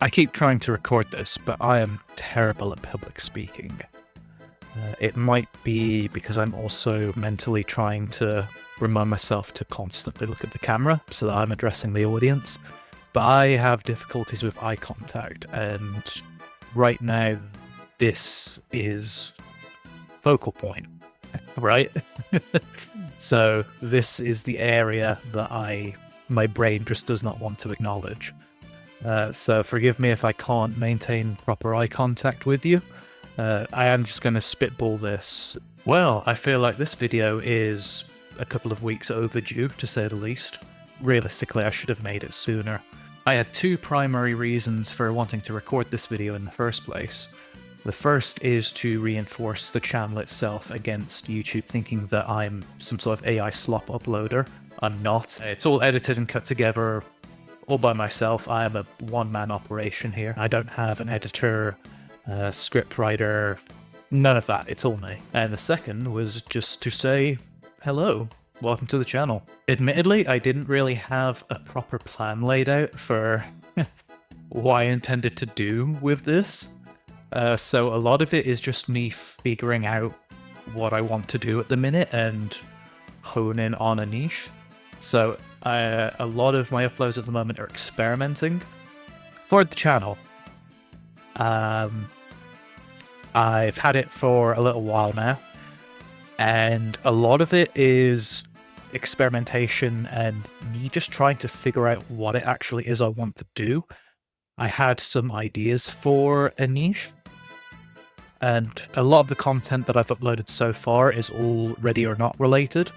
I keep trying to record this, but I am terrible at public speaking. It might be because I'm also mentally trying to remind myself to constantly look at the camera so that I'm addressing the audience, but I have difficulties with eye contact, and right now this is focal point, right? So this is the area that my brain just does not want to acknowledge. So forgive me if I can't maintain proper eye contact with you. I am just going to spitball this. Well, I feel like this video is a couple of weeks overdue, to say the least. Realistically, I should have made it sooner. I had two primary reasons for wanting to record this video in the first place. The first is to reinforce the channel itself against YouTube thinking that I'm some sort of AI slop uploader. I'm not. It's all edited and cut together all by myself. I am a one-man operation here. I don't have an editor, script writer, none of that. It's all me. And the second was just to say, hello, welcome to the channel. Admittedly, I didn't really have a proper plan laid out for what I intended to do with this. So a lot of it is just me figuring out what I want to do at the minute and hone in on a niche. So a lot of my uploads at the moment are experimenting for the channel. I've had it for a little while now, and a lot of it is experimentation and me just trying to figure out what it actually is I want to do. I had some ideas for a niche, and a lot of the content that I've uploaded so far is all Ready or Not related.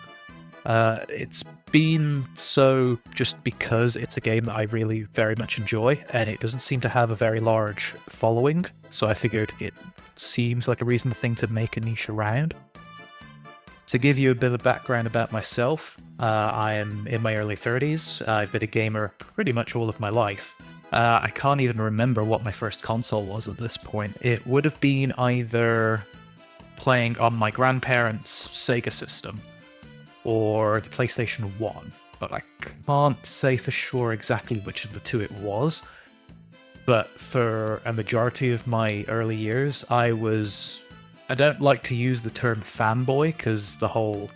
It's been so just because it's a game that I really very much enjoy, and it doesn't seem to have a very large following, so I figured it seems like a reasonable thing to make a niche around. To give you a bit of background about myself, I am in my early 30s. I've been a gamer pretty much all of my life. I can't even remember what my first console was at this point. It would have been either playing on my grandparents' Sega system or the PlayStation 1, but I can't say for sure exactly which of the two it was. But for a majority of my early years, I don't like to use the term fanboy, because the whole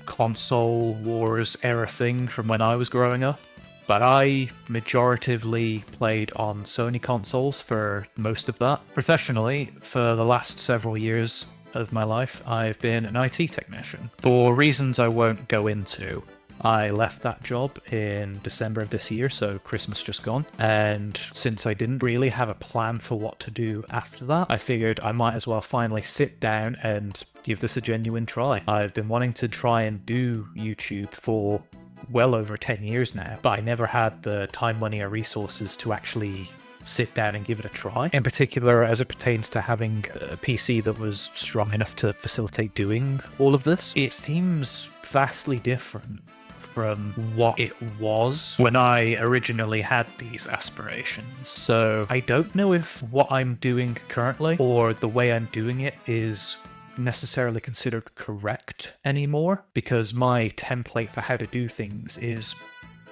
console wars era thing from when I was growing up, but I majoritively played on Sony consoles for most of that. Professionally, for the last several years of my life, I've been an IT technician. For reasons I won't go into, I left that job in December of this year, so Christmas just gone, and since I didn't really have a plan for what to do after that, I figured I might as well finally sit down and give this a genuine try. I've been wanting to try and do YouTube for well over 10 years now, but I never had the time, money, or resources to actually sit down and give it a try. In particular, as it pertains to having a PC that was strong enough to facilitate doing all of this. It seems vastly different from what it was when I originally had these aspirations. So I don't know if what I'm doing currently or the way I'm doing it is necessarily considered correct anymore, because my template for how to do things is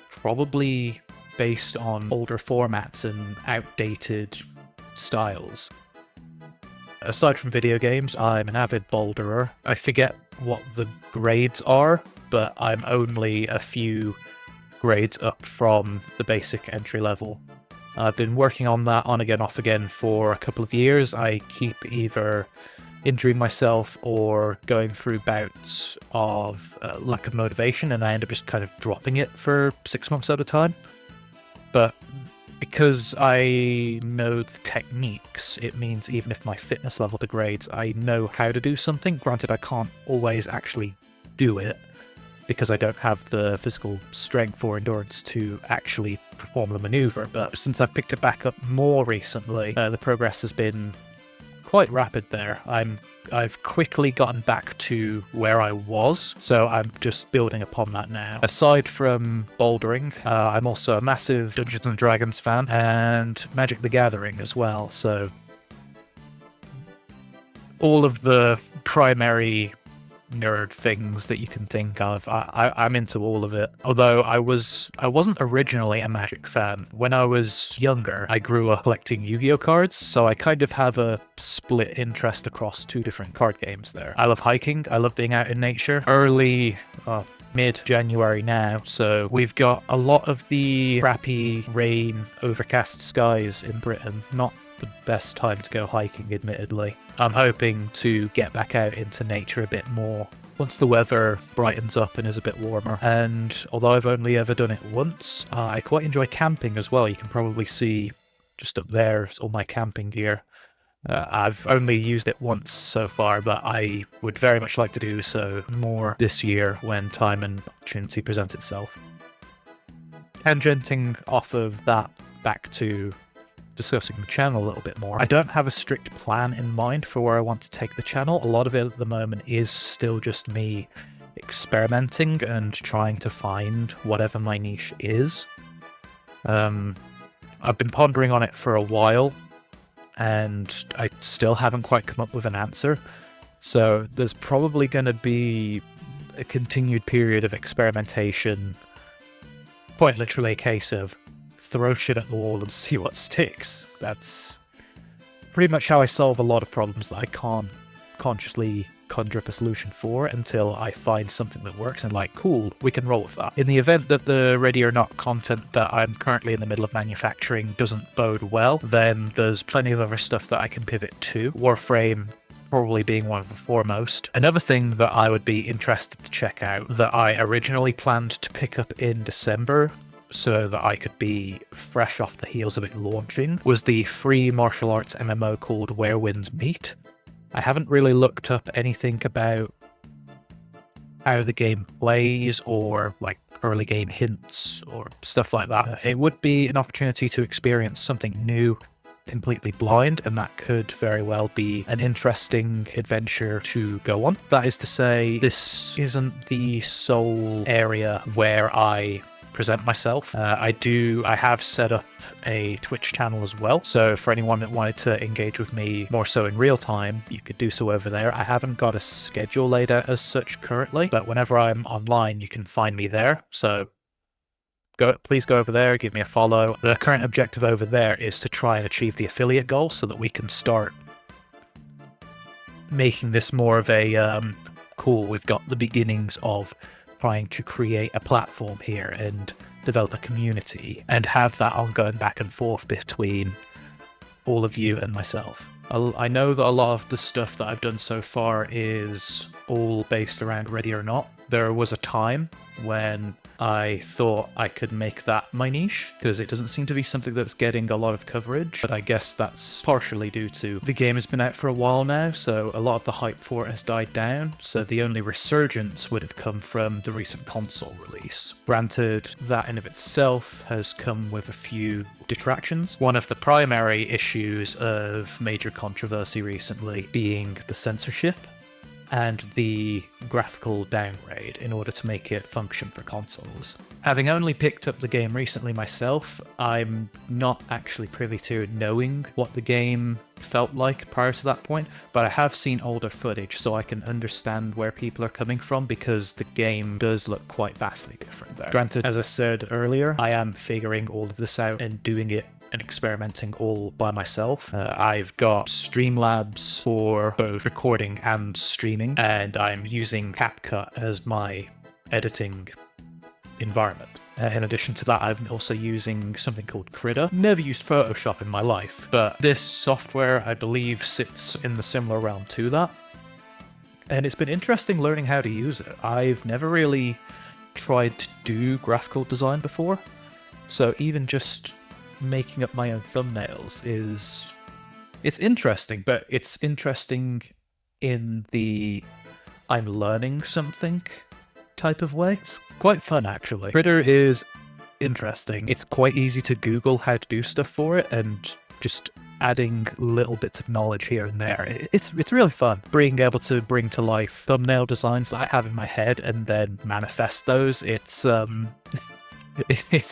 probably based on older formats and outdated styles. Aside from video games, I'm an avid boulderer. I forget what the grades are, but I'm only a few grades up from the basic entry level. I've been working on that on again, off again for a couple of years. I keep either injuring myself or going through bouts of lack of motivation, and I end up just kind of dropping it for 6 months at a time. But because I know the techniques, it means even if my fitness level degrades, I know how to do something. Granted, I can't always actually do it, because I don't have the physical strength or endurance to actually perform the maneuver, but since I've picked it back up more recently, the progress has been quite rapid there. I've quickly gotten back to where I was, so I'm just building upon that now. Aside from bouldering, I'm also a massive Dungeons & Dragons fan, and Magic the Gathering as well, so all of the primary nerd things that you can think of. I'm into all of it. Although I wasn't originally a Magic fan. When I was younger, I grew up collecting Yu-Gi-Oh cards, so I kind of have a split interest across two different card games there. I love hiking. I love being out in nature. Mid-January now, so we've got a lot of the crappy rain, overcast skies in Britain. Not the best time to go hiking, admittedly. I'm hoping to get back out into nature a bit more once the weather brightens up and is a bit warmer. And although I've only ever done it once, I quite enjoy camping as well. You can probably see just up there all my camping gear. I've only used it once so far, but I would very much like to do so more this year when time and opportunity presents itself. Tangenting off of that back to discussing the channel a little bit more. I don't have a strict plan in mind for where I want to take the channel. A lot of it at the moment is still just me experimenting and trying to find whatever my niche is. I've been pondering on it for a while, and I still haven't quite come up with an answer. So there's probably going to be a continued period of experimentation. Quite literally a case of throw shit at the wall and see what sticks. That's pretty much how I solve a lot of problems that I can't consciously conjure up a solution for until I find something that works and like, cool, we can roll with that. In the event that the Ready or Not content that I'm currently in the middle of manufacturing doesn't bode well, then there's plenty of other stuff that I can pivot to. Warframe probably being one of the foremost. Another thing that I would be interested to check out that I originally planned to pick up in December so that I could be fresh off the heels of it launching was the free martial arts MMO called Where Winds Meet. I haven't really looked up anything about how the game plays or like early game hints or stuff like that. It would be an opportunity to experience something new, completely blind, and that could very well be an interesting adventure to go on. That is to say, this isn't the sole area where I present myself. I have set up a Twitch channel as well, so for anyone that wanted to engage with me more so in real time, you could do so over there. I haven't got a schedule laid out as such currently, but whenever I'm online you can find me there, so please go over there, give me a follow. The current objective over there is to try and achieve the affiliate goal so that we can start making this more of a cool, we've got the beginnings of trying to create a platform here and develop a community and have that ongoing back and forth between all of you and myself. I know that a lot of the stuff that I've done so far is all based around Ready or Not. There was a time when I thought I could make that my niche, because it doesn't seem to be something that's getting a lot of coverage, but I guess that's partially due to the game has been out for a while now, so a lot of the hype for it has died down, so the only resurgence would have come from the recent console release. Granted, that in of itself has come with a few detractions. One of the primary issues of major controversy recently being the censorship and the graphical downgrade in order to make it function for consoles. Having only picked up the game recently myself, I'm not actually privy to knowing what the game felt like prior to that point, but I have seen older footage, so I can understand where people are coming from, because the game does look quite vastly different there. Granted, as I said earlier, I am figuring all of this out and doing it and experimenting all by myself. I've got Streamlabs for both recording and streaming, and I'm using CapCut as my editing environment. In addition to that, I'm also using something called Krita. Never used Photoshop in my life, but this software, I believe, sits in the similar realm to that. And it's been interesting learning how to use it. I've never really tried to do graphical design before, so even just making up my own thumbnails it's interesting, but it's interesting in the I'm learning something type of way. It's quite fun, actually. Krita is interesting. It's quite easy to Google how to do stuff for it, and just adding little bits of knowledge here and there. It's really fun being able to bring to life thumbnail designs that I have in my head and then manifest those. It's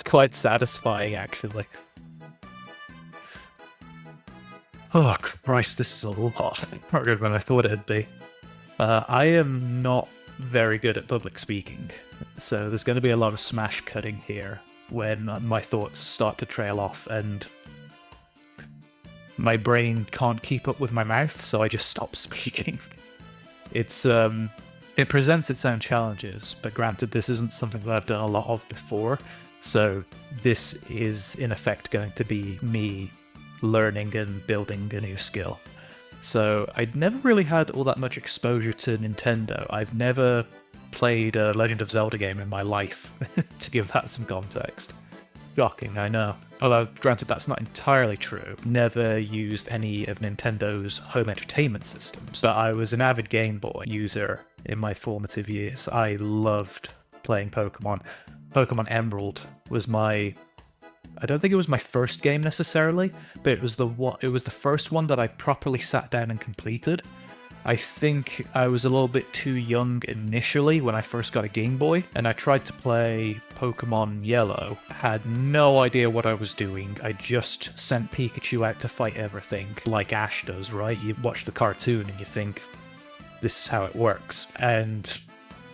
quite satisfying, actually. Oh Christ, this is a lot harder than I thought it'd be. I am not very good at public speaking, so there's going to be a lot of smash cutting here when my thoughts start to trail off and my brain can't keep up with my mouth, so I just stop speaking. It presents its own challenges, but granted, this isn't something that I've done a lot of before, so this is in effect going to be me learning and building a new skill. So I'd never really had all that much exposure to Nintendo. I've never played a Legend of Zelda game in my life, to give that some context. Shocking, I know. Although, granted, that's not entirely true. Never used any of Nintendo's home entertainment systems, but I was an avid Game Boy user in my formative years. I loved playing Pokemon. Pokemon Emerald was I don't think it was my first game necessarily, but it was the first one that I properly sat down and completed. I think I was a little bit too young initially when I first got a Game Boy, and I tried to play Pokemon Yellow. Had no idea what I was doing. I just sent Pikachu out to fight everything, like Ash does, right? You watch the cartoon and you think, this is how it works. And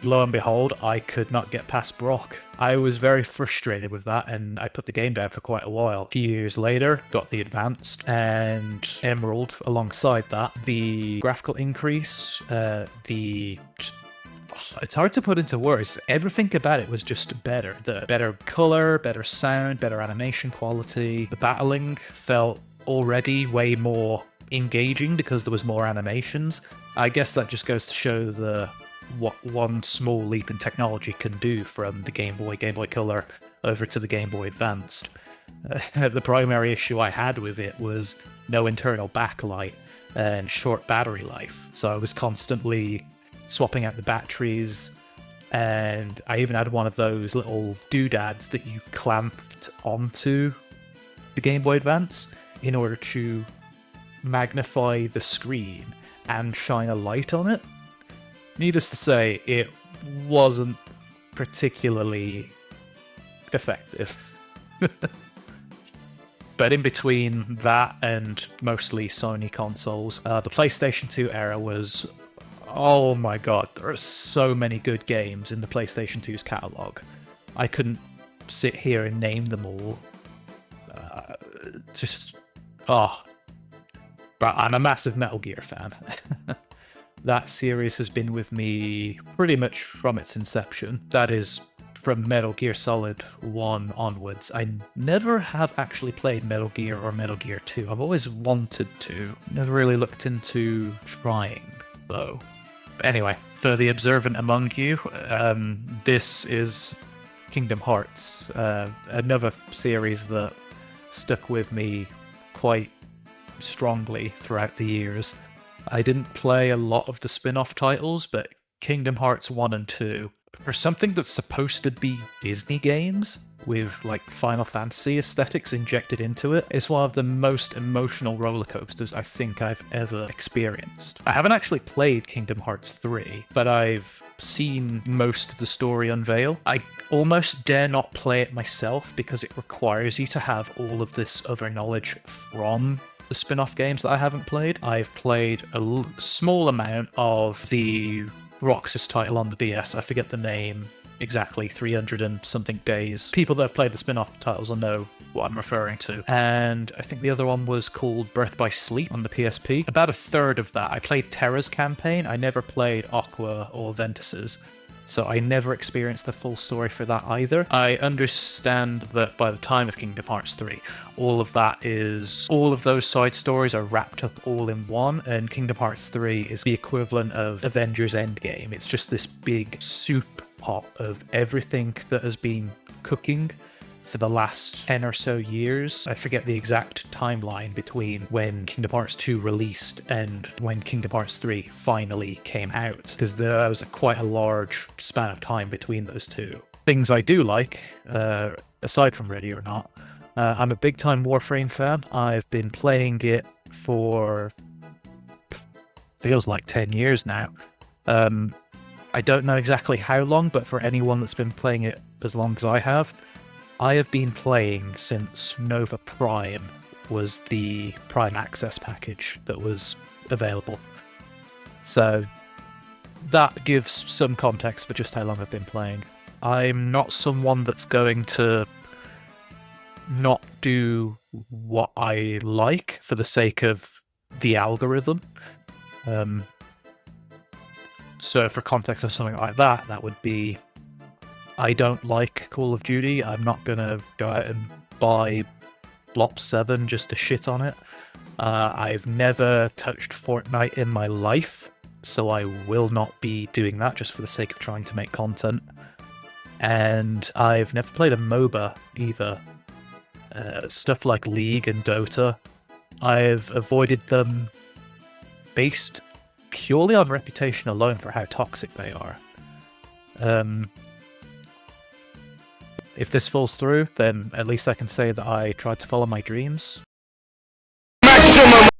lo and behold, I could not get past Brock. I was very frustrated with that, and I put the game down for quite a while. A few years later, got the Advanced and Emerald alongside that. The graphical increase, it's hard to put into words. Everything about it was just better. The better color, better sound, better animation quality. The battling felt already way more engaging because there was more animations. I guess that just goes to show what one small leap in technology can do from the Game Boy Color over to the Game Boy Advanced. The primary issue I had with it was no internal backlight and short battery life, so I was constantly swapping out the batteries, and I even had one of those little doodads that you clamped onto the Game Boy Advance in order to magnify the screen and shine a light on it. Needless to say, it wasn't particularly effective. But in between that and mostly Sony consoles, the PlayStation 2 era was, oh my god, there are so many good games in the PlayStation 2's catalogue. I couldn't sit here and name them all. But I'm a massive Metal Gear fan. That series has been with me pretty much from its inception. That is, from Metal Gear Solid 1 onwards. I never have actually played Metal Gear or Metal Gear 2. I've always wanted to. Never really looked into trying, though. Anyway, for the observant among you, this is Kingdom Hearts, another series that stuck with me quite strongly throughout the years. I didn't play a lot of the spin-off titles, but Kingdom Hearts 1 and 2, for something that's supposed to be Disney games, with like Final Fantasy aesthetics injected into it, is one of the most emotional roller coasters I think I've ever experienced. I haven't actually played Kingdom Hearts 3, but I've seen most of the story unveil. I almost dare not play it myself because it requires you to have all of this other knowledge from the spin-off games that I haven't played. I've played a small amount of the Roxas title on the DS. I forget the name exactly, 300 and something days. People that have played the spin-off titles will know what I'm referring to. And I think the other one was called Birth by Sleep on the PSP. About a third of that. I played Terra's campaign. I never played Aqua or Ventus's, so I never experienced the full story for that either. I understand that by the time of Kingdom Hearts 3, all of those side stories are wrapped up all in one, and Kingdom Hearts 3 is the equivalent of Avengers Endgame. It's just this big soup pot of everything that has been cooking for the last 10 or so years. I forget the exact timeline between when Kingdom Hearts 2 released and when Kingdom Hearts 3 finally came out, because there was quite a large span of time between those two. Things I do like, aside from Ready or Not, I'm a big-time Warframe fan. I've been playing it for feels like 10 years now. I don't know exactly how long, but for anyone that's been playing it as long as I have been playing since Nova Prime was the Prime Access package that was available. So that gives some context for just how long I've been playing. I'm not someone that's going to not do what I like for the sake of the algorithm. So for context of something like that, that would be, I don't like Call of Duty. I'm not going to go out and buy Blop 7 just to shit on it. I've never touched Fortnite in my life, so I will not be doing that just for the sake of trying to make content. And I've never played a MOBA either. Stuff like League and Dota, I've avoided them based purely on reputation alone for how toxic they are. If this falls through, then at least I can say that I tried to follow my dreams.